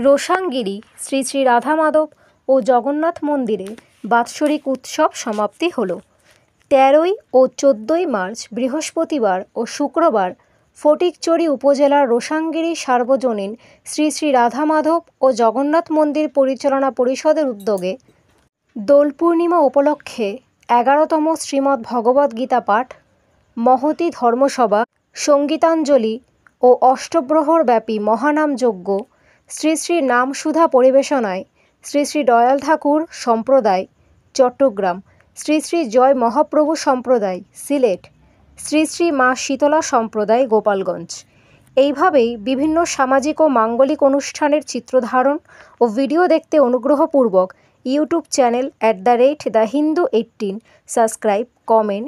রোশাংগিরি শ্রী শ্রী রাধা মাধব ও জগন্নাথ মন্দিরে বাৎসরিক উৎসব সমাপ্তি হল। ১৩ই ও ১৪ই মার্চ বৃহস্পতিবার ও শুক্রবার ফটিকছড়ি উপজেলার রোশাংগিরি সার্বজনীন শ্রী শ্রী রাধা মাধব ও জগন্নাথ মন্দির পরিচালনা পরিষদের উদ্যোগে দোল পূর্ণিমা উপলক্ষে ১১তম শ্রীমদ্ ভগবদ্ গীতা পাঠ, মহতী ধর্মসভা, সঙ্গীতাঞ্জলি ও অষ্টপ্রহরব্যাপী মহানাম যজ্ঞ, শ্রী শ্রী নামসুধা পরিবেশনায় শ্রী শ্রী দয়াল ঠাকুর সম্প্রদায় চট্টগ্রাম, শ্রী শ্রী জয় মহাপ্রভু সম্প্রদায় সিলেট, শ্রী শ্রী মা শীতলা সম্প্রদায় গোপালগঞ্জ। এইভাবেই বিভিন্ন সামাজিক ও মাঙ্গলিক অনুষ্ঠানের চিত্রধারণ ও ভিডিও দেখতে অনুগ্রহপূর্বক YouTube channel @thehindu18 subscribe, comment